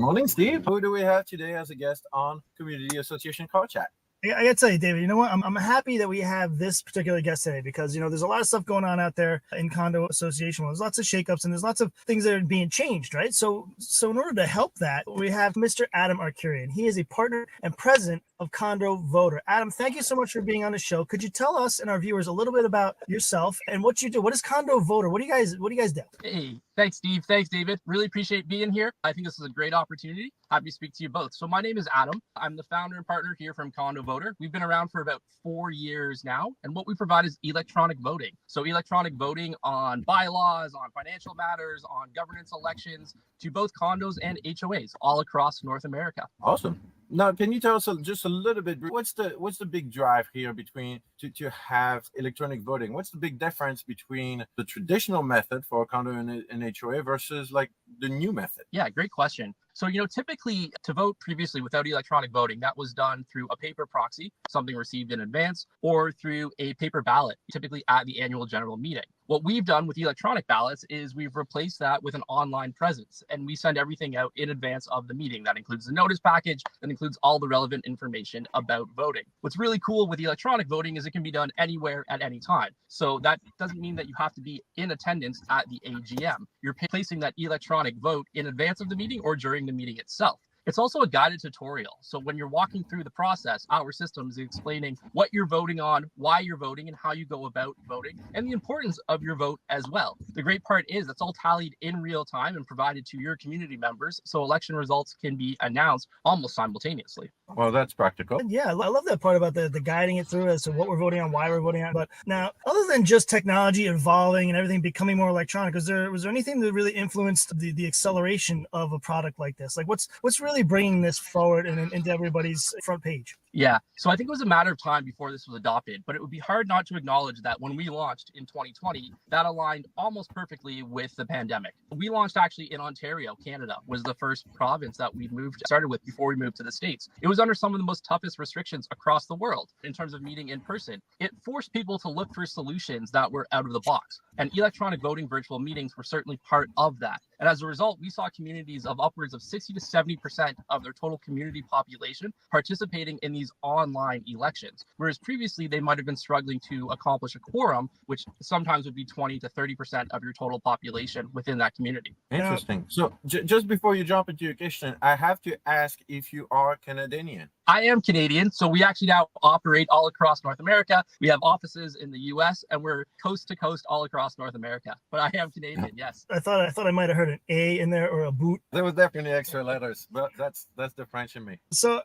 morning, Steve. Who do we have today as a guest on Community Association Car Chat? I gotta tell you, David, you know what? I'm happy that we have this particular guest today because, there's a lot of stuff going on out there in condo association. There's lots of shakeups and there's lots of things that are being changed, right? So in order to help that, we have Mr. Adam Arcuri, and he is a partner and president of CondoVoter. Adam, thank you so much for being on the show. Could you tell us and our viewers a little bit about yourself and what you do? What is CondoVoter? What do you guys do? Hey, thanks, Steve. Thanks, David. Really appreciate being here. I think this is a great opportunity. Happy to speak to you both. So my name is Adam. I'm the founder and partner here from CondoVoter. We've been around for about 4 years now, and what we provide is electronic voting. So electronic voting on bylaws, on financial matters, on governance elections, to both condos and HOAs all across North America. Awesome. Now, can you tell us just a little bit, what's the big drive here between to have electronic voting? What's the big difference between the traditional method for a condo and HOA versus like the new method? Yeah, great question. So, typically to vote previously without electronic voting, that was done through a paper proxy, something received in advance, or through a paper ballot, typically at the annual general meeting. What we've done with electronic ballots is we've replaced that with an online presence, and we send everything out in advance of the meeting. That includes the notice package, that includes all the relevant information about voting. What's really cool with electronic voting is it can be done anywhere at any time. So that doesn't mean that you have to be in attendance at the AGM. You're placing that electronic vote in advance of the meeting or during the meeting itself. It's also a guided tutorial. So when you're walking through the process, our system is explaining what you're voting on, why you're voting, and how you go about voting, and the importance of your vote as well. The great part is that's all tallied in real time and provided to your community members, so election results can be announced almost simultaneously. Well, that's practical. Yeah, I love that part about the guiding it through as to what we're voting on, why we're voting on. But now, other than just technology evolving and everything becoming more electronic, was there anything that really influenced the acceleration of a product like this? Like what's really bringing this forward and into everybody's front page? Yeah, so I think it was a matter of time before this was adopted, but it would be hard not to acknowledge that when we launched in 2020, that aligned almost perfectly with the pandemic. We launched actually in Ontario, Canada, was the first province that we started with before we moved to the States. It was under some of the most toughest restrictions across the world in terms of meeting in person. It forced people to look for solutions that were out of the box, and electronic voting virtual meetings were certainly part of that. And as a result, we saw communities of upwards of 60 to 70% of their total community population participating in these online elections, whereas previously they might have been struggling to accomplish a quorum, which sometimes would be 20 to 30% of your total population within that community. Interesting. So just before you jump into your question, I have to ask if you are Canadian. I am Canadian, so we actually now operate all across North America. We have offices in the US, and we're coast to coast all across North America. But I am Canadian, yes. I thought I might have heard an A in there or a boot. There was definitely extra letters, but that's the French in me. So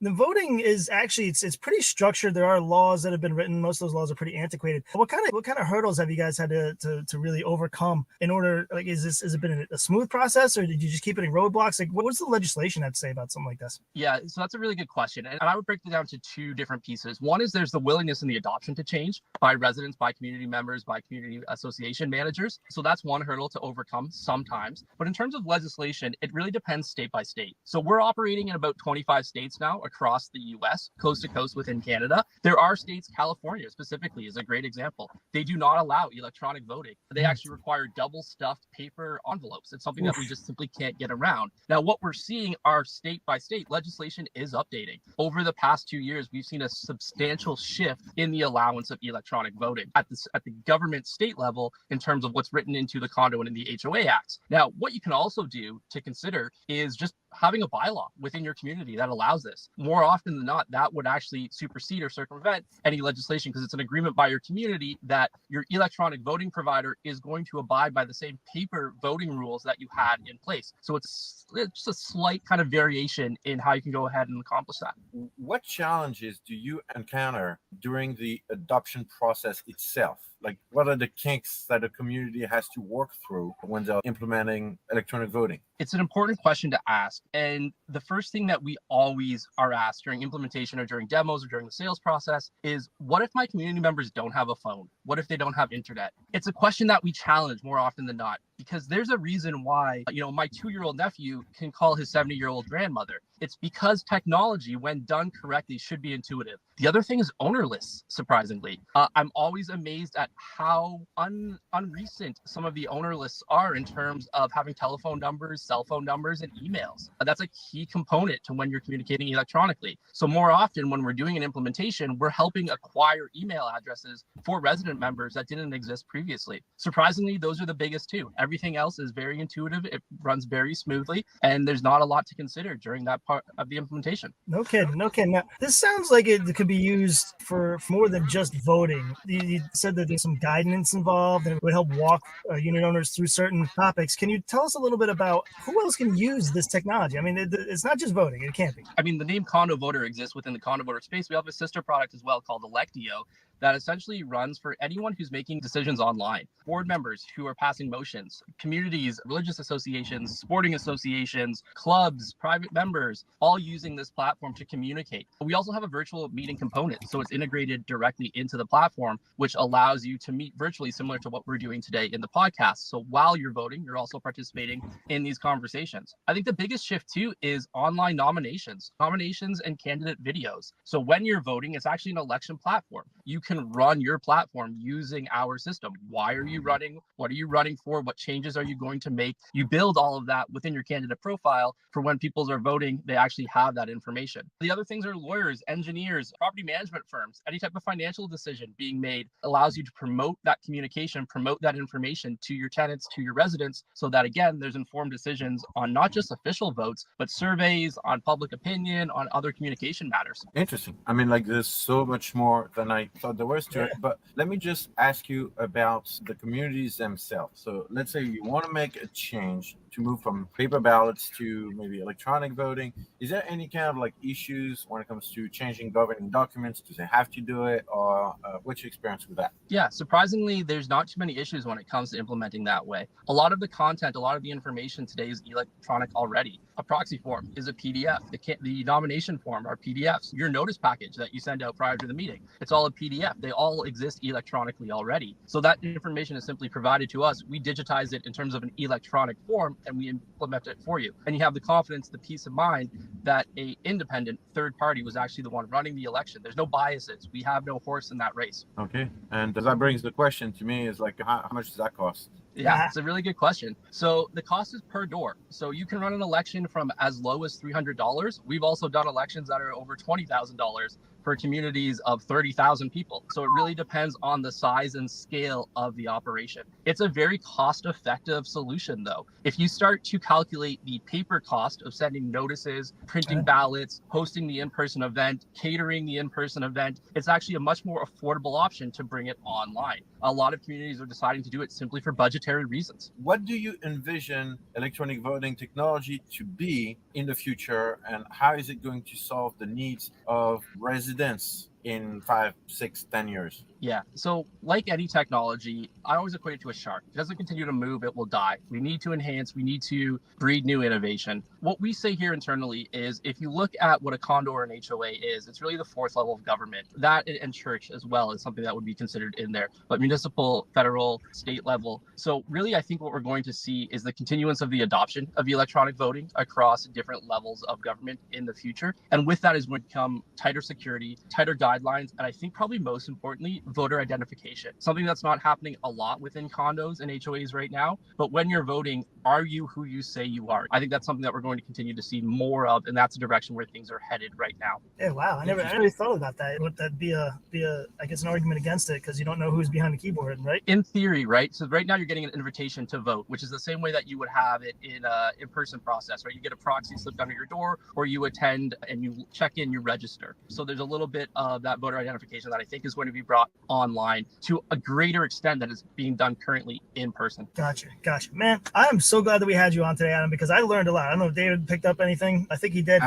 the voting is actually it's pretty structured. There are laws that have been written. Most of those laws are pretty antiquated. What kind of hurdles have you guys had to really overcome in order? Like, has it been a smooth process, or did you just keep hitting roadblocks? Like, what's the legislation have to say about something like this? Yeah, so that's a really good question. And I would break it down to two different pieces. One is there's the willingness and the adoption to change by residents, by community members, by community association managers. So that's one hurdle to overcome sometimes. But in terms of legislation, it really depends state by state. So we're operating in about 25 states now across the US, coast to coast within Canada. There are states, California specifically is a great example. They do not allow electronic voting. They actually require double stuffed paper envelopes. It's something that we just simply can't get around. Now, what we're seeing are state by state legislation is updating. Over the past 2 years, we've seen a substantial shift in the allowance of electronic voting at the government state level in terms of what's written into the condo and in the HOA acts. Now, what you can also do to consider is just having a bylaw within your community that allows this. More often than not, that would actually supersede or circumvent any legislation because it's an agreement by your community that your electronic voting provider is going to abide by the same paper voting rules that you had in place. So it's just a slight kind of variation in how you can go ahead and accomplish that. What challenges do you encounter during the adoption process itself? Like, what are the kinks that a community has to work through when they're implementing electronic voting? It's an important question to ask. And the first thing that we always are asked during implementation or during demos or during the sales process is, what if my community members don't have a phone? What if they don't have internet? It's a question that we challenge more often than not, because there's a reason why, my 2-year-old nephew can call his 70-year-old grandmother. It's because technology, when done correctly, should be intuitive. The other thing is ownerless, surprisingly. I'm always amazed at how unrecent some of the owner lists are in terms of having telephone numbers, cell phone numbers, and emails. That's a key component to when you're communicating electronically. So more often when we're doing an implementation, we're helping acquire email addresses for resident members that didn't exist previously. Surprisingly, those are the biggest two. Everything else is very intuitive. It runs very smoothly, and there's not a lot to consider during that part of the implementation. No kidding. No kidding. Now, this sounds like it could be used for more than just voting. You said that there's some guidance involved and it would help walk unit owners through certain topics. Can you tell us a little bit about who else can use this technology? I mean, it's not just voting. It can't be. I mean, the name CondoVoter exists within the CondoVoter space. We have a sister product as well called Electio that essentially runs for anyone who's making decisions online. Board members who are passing motions, communities, religious associations, sporting associations, clubs, private members, all using this platform to communicate. We also have a virtual meeting component, so it's integrated directly into the platform, which allows you to meet virtually, similar to what we're doing today in the podcast. So while you're voting, you're also participating in these conversations. I think the biggest shift too is online nominations and candidate videos. So when you're voting, it's actually an election platform. You can run your platform using our system. Why are you running? What are you running for? What changes are you going to make? You build all of that within your candidate profile for when people are voting, they actually have that information. The other things are lawyers, engineers, property management firms. Any type of financial decision being made allows you to promote that communication, promote that information to your tenants, to your residents, so that again, there's informed decisions on not just official votes, but surveys, on public opinion, on other communication matters. Interesting. I mean, like, there's so much more than I thought there was to it. But let me just ask you about the communities themselves. So let's say you want to make a change to move from paper ballots to maybe electronic voting. Is there any kind of like issues when it comes to changing governing documents? Do they have to do it, or what's your experience with that? Yeah, surprisingly, there's not too many issues when it comes to implementing that way. A lot of the content, a lot of the information today is electronic already. A proxy form is a PDF. The nomination form are PDFs. Your notice package that you send out prior to the meeting, it's all a PDF. They all exist electronically already. So that information is simply provided to us. We digitize it in terms of an electronic form and we implement it for you. And you have the confidence, the peace of mind that a independent third party was actually the one running the election. There's no biases. We have no horse in that race. Okay. And that brings the question to me is like, how much does that cost? Yeah, it's a really good question. So the cost is per door. So you can run an election from as low as $300. We've also done elections that are over $20,000 for communities of 30,000 people. So it really depends on the size and scale of the operation. It's a very cost-effective solution, though. If you start to calculate the paper cost of sending notices, printing ballots, hosting the in-person event, catering the in-person event, it's actually a much more affordable option to bring it online. A lot of communities are deciding to do it simply for budgetary reasons. What do you envision electronic voting technology to be in the future, and how is it going to solve the needs of residents in 5, 6, 10 years? Yeah. So like any technology, I always equate it to a shark. If it doesn't continue to move, it will die. We need to enhance, we need to breed new innovation. What we say here internally is if you look at what a condo or an HOA is, it's really the fourth level of government. That and church as well is something that would be considered in there, but municipal, federal, state level. So really, I think what we're going to see is the continuance of the adoption of electronic voting across different levels of government in the future. And with that is going to come tighter security, tighter guidelines, and I think probably most importantly, voter identification, something that's not happening a lot within condos and HOAs right now. But when you're voting, are you who you say you are? I think that's something that we're going to continue to see more of, and that's a direction where things are headed right now. Yeah, wow. I never thought about that. Would that be I guess an argument against it because you don't know who's behind the keyboard, right? In theory, right? So right now you're getting an invitation to vote, which is the same way that you would have it in an in-person process, right? You get a proxy slipped under your door, or you attend and you check in, you register. So there's a little bit of that voter identification that I think is going to be brought online to a greater extent than is being done currently in person. Gotcha. Man, I am so glad that we had you on today, Adam, because I learned a lot. I don't know if David picked up anything. I think he did.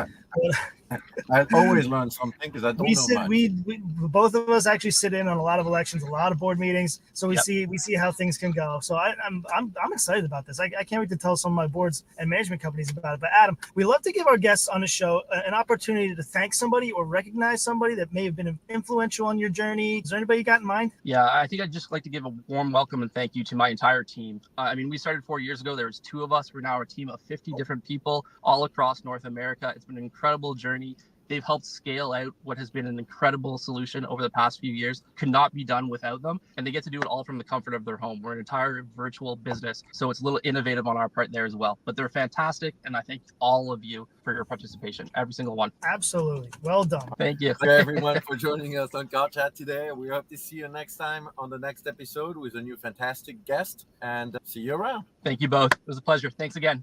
I always learn something because I don't know much. We both of us actually sit in on a lot of elections, a lot of board meetings, so we see how things can go. So I'm excited about this. I can't wait to tell some of my boards and management companies about it. But Adam, we love to give our guests on the show an opportunity to thank somebody or recognize somebody that may have been influential on your journey. Is there anybody you got in mind? Yeah, I think I'd just like to give a warm welcome and thank you to my entire team. I mean, we started 4 years ago. There was 2 of us. We're now a team of 50 different people all across North America. It's been an incredible journey. They've helped scale out what has been an incredible solution over the past few years. Could not be done without them. And they get to do it all from the comfort of their home. We're an entire virtual business, so it's a little innovative on our part there as well. But they're fantastic, and I thank all of you for your participation, every single one. Absolutely. Well done. Thank you. Thank you everyone for joining us on Car Chat today. We hope to see you next time on the next episode with a new fantastic guest, and see you around. Thank you both. It was a pleasure. Thanks again.